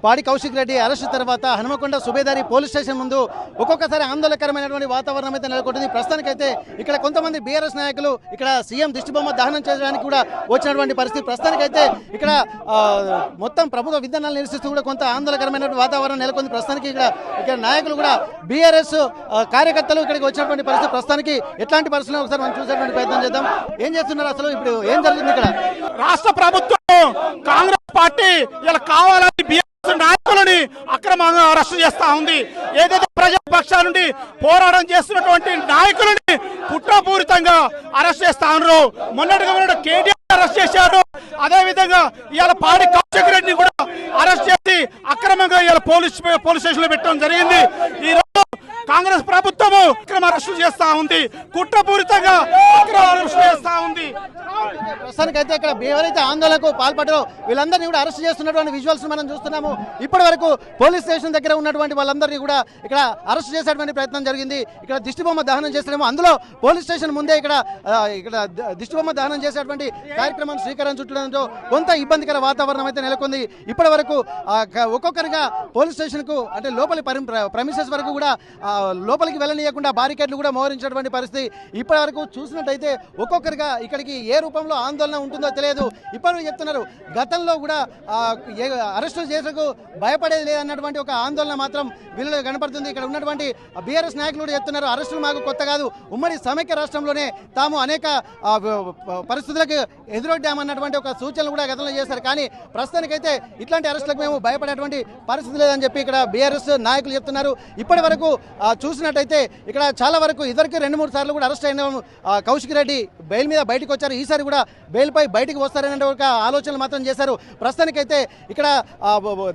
పాడి కౌశిక్ రెడ్డి అరెస్టు తర్వాత Hanumakonda Subedari police station ముందు ఒక్కొక్కసారి ఆందోళనకరమైనటువంటి వాతావరణం అయితే నెలకొంటుంది. ప్రస్తుతానికైతే ఇక్కడ కొంతమంది బీఆర్ఎస్ నాయకులు ఇక్కడ సీఎం దిష్టిబొమ్మ దహనం చేయడానికి కూడా వచ్చినటువంటి పరిస్థితి. ప్రస్తుతానికైతే ఇక్కడ మొత్తం ప్రభుత్వ విధానాలు నిరసిస్తూ కూడా కొంత ఆందోళనకరమైనటువంటి వాతావరణం నెలకొంది. ప్రస్తుతానికి ఇక్కడ నాయకులు కూడా బీఆర్ఎస్ కార్యకర్తలు ఇక్కడికి వచ్చినటువంటి పరిస్థితి. ప్రస్తుతానికి ఎట్లాంటి పరిస్థితులు ఒకసారి మనం చూసేటువంటి ప్రయత్నం చేద్దాం. ఏం చేస్తున్నారు, అసలు ఇప్పుడు ఏం జరుగుతుంది ఇక్కడ? రాష్ట్ర ప్రభుత్వం కాంగ్రెస్ పార్టీ ఇలా కావాలని బీఆర్ఎస్ నాయకులని అక్రమంగా అరెస్ట్ చేస్తా ఉంది. ఏదైతే ప్రజాపక్షాల నుండి పోరాటం చేస్తున్నటువంటి నాయకులని కుట్రపూరితంగా అరెస్ట్ చేస్తా ఉన్నారు. మొన్నటిగా కేటీఆర్ అరెస్ట్ చేశారు. అదే విధంగా ఇవాళ పాడి కౌశిక్ రెడ్డిని కూడా అరెస్ట్ చేసి అక్రమంగా ఇవాళ పోలీస్ స్టేషన్ లో పెట్టడం జరిగింది. ఈ రోజు కాంగ్రెస్ ప్రభుత్వము అక్రమ అరెస్టు చేస్తా ఉంది, కుట్రపూరితంగా అక్రమ అరెస్టు చేస్తా ఉంది. ప్రస్తుతానికైతే ఇక్కడ ఎవరైతే ఆందోళనకు పాల్పడారో వీళ్ళందరినీ కూడా అరెస్ట్ చేస్తున్నటువంటి విజువల్స్ మనం చూస్తున్నాము. ఇప్పటి వరకు పోలీస్ స్టేషన్ దగ్గర ఉన్నటువంటి వాళ్ళందరినీ కూడా ఇక్కడ అరెస్ట్ చేసేటువంటి ప్రయత్నం జరిగింది. ఇక్కడ దిష్టిబొమ్మ దహనం చేస్తున్నాము. అందులో పోలీస్ స్టేషన్ ముందే ఇక్కడ దిష్టిబొమ్మ దహనం చేసేటువంటి కార్యక్రమం శ్రీకారం చుట్టడంతో కొంత ఇబ్బందికర వాతావరణం అయితే నెలకొంది. ఇప్పటి వరకు ఒక్కొక్కరిగా పోలీస్ స్టేషన్ కు అంటే లోపలి ప్రెమిసెస్ వరకు కూడా లోపలికి వెళ్ళనీయకుండా బారికేడ్లు కూడా మోహరించినటువంటి పరిస్థితి. ఇప్పటి వరకు చూసినట్టయితే ఒక్కొక్కరిగా ఇక్కడికి ఏ రూపంలో ఆందోళన ఉంటుందో తెలియదు. ఇప్పటివరకు చెప్తున్నారు గతంలో కూడా అరెస్టు చేసేందుకు భయపడేది లేదన్నటువంటి ఒక ఆందోళన మాత్రం వీళ్ళలో కనపడుతుంది. ఇక్కడ ఉన్నటువంటి బీఆర్ఎస్ నాయకులు కూడా చెప్తున్నారు అరెస్టులు మాకు కొత్త కాదు, ఉమ్మడి సమైక్య రాష్ట్రంలోనే తాము అనేక పరిస్థితులకు ఎదురొడ్డామన్నటువంటి ఒక సూచనలు కూడా గతంలో చేశారు. కానీ ప్రస్తుతానికైతే ఇట్లాంటి అరెస్టులకు మేము భయపడేటువంటి పరిస్థితి లేదని చెప్పి ఇక్కడ బీఆర్ఎస్ నాయకులు చెప్తున్నారు. ఇప్పటి వరకు చూసినట్టయితే ఇక్కడ చాలా వరకు ఇదివరకు 2-3 సార్లు కూడా అరెస్ట్ అయిన కౌశిక్ రెడ్డి బెయిల్ మీద బయటకు వచ్చారు. ఈసారి కూడా బెయిల్ పై బయటకు వస్తారనే ఒక ఆలోచనలు మాత్రం చేశారు. ప్రస్తుతానికైతే ఇక్కడ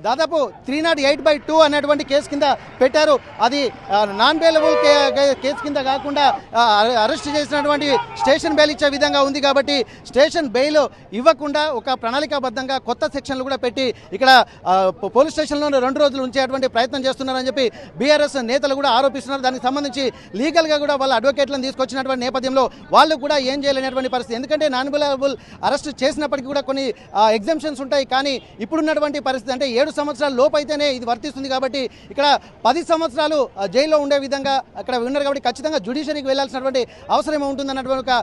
దాదాపు 308/2 అనేటువంటి కేసు కింద పెట్టారు. అది నాన్ బెయిలబుల్ కేసు కింద కాకుండా అరెస్ట్ చేసినటువంటి స్టేషన్ బెయిల్ ఇచ్చే విధంగా ఉంది. కాబట్టి స్టేషన్ బెయిల్ ఇవ్వకుండా ఒక ప్రణాళికాబద్ధంగా కొత్త సెక్షన్లు కూడా పెట్టి ఇక్కడ పోలీస్ స్టేషన్లో 2 రోజులు ఉంచేటువంటి ప్రయత్నం చేస్తున్నారని చెప్పి బీఆర్ఎస్ నేతలు కూడా ఆరోపిస్తున్నారు. దానికి సంబంధించి లీగల్గా కూడా వాళ్ళ అడ్వకేట్లను తీసుకొచ్చినటువంటి నేపథ్యంలో వాళ్ళు కూడా ఏం చేయలేనటువంటి పరిస్థితి. ఎందుకంటే నాన్ బెయిలబుల్ అరెస్ట్ చేసినప్పటికీ కూడా కొన్ని ఎగ్జామ్షన్స్ ఉంటాయి. కానీ ఇప్పుడున్నటువంటి పరిస్థితి అంటే 7 సంవత్సరాల లోపు అయితేనే ఇది వర్తిస్తుంది. కాబట్టి ఇక్కడ 10 సంవత్సరాలు జైల్లో ఉండే విధంగా అక్కడ ఉన్నారు. కాబట్టి ఖచ్చితంగా జ్యుడిషియరీకి వెళ్లాల్సినటువంటి అవసరం ఉంటుందన్నటువంటి ఒక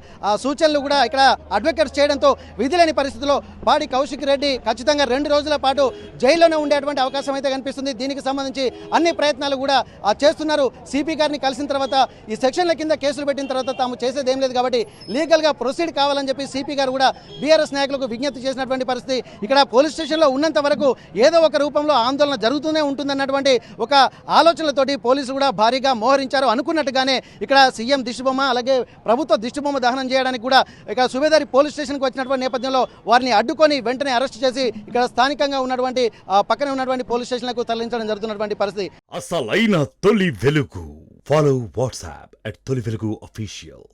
సూచనలు కూడా ఇక్కడ అడ్వకేట్స్ చేయడంతో విధిలేని పరిస్థితిలో పాడి కౌశిక్ రెడ్డి ఖచ్చితంగా 2 రోజుల పాటు జైల్లోనే ఉండేటువంటి అవకాశం అయితే కనిపిస్తుంది. దీనికి సంబంధించి అన్ని ప్రయత్నాలు కూడా చేస్తున్నారు. సిపి గారిని కలిసిన తర్వాత ఈ సెక్షన్ల కింద కేసులు పెట్టిన తర్వాత తాము చేసేది ఏం లేదు కాబట్టి లీగల్గా ప్రొసీడ్ కావాలని చెప్పి సిపి గారు కూడా బీఆర్ఎస్ నాయకులకు విజ్ఞప్తి చేసినటువంటి పరిస్థితి. ఇక్కడ పోలీస్ స్టేషన్లో ఉన్నంత వరకు ఏదో ఒక రూపంలో ఆందోళన జరుగుతూనే ఉంటుందన్నటువంటి ఒక ఆలోచనలతోటి పోలీసులు కూడా భారీగా మోహరించారు. అనుకున్నట్టుగానే ఇక్కడ సీఎం దిష్టిబొమ్మ అలాగే ప్రభుత్వ దిష్టిబొమ్మ దహనం చేయడానికి కూడా ఇక్కడ సుబేదారి పోలీస్ స్టేషన్కి వచ్చినటువంటి నేపథ్యంలో వారిని అడ్డుకొని వెంటనే అరెస్ట్ చేసి ఇక్కడ స్థానికంగా ఉన్నటువంటి పక్కనే ఉన్నటువంటి పోలీస్ స్టేషన్లకు తరలించడం జరుగుతున్నటువంటి పరిస్థితి. అసలైన తొలి వెలుగు. ఫాలో వాట్సాప్ @తొలి వెలుగు official.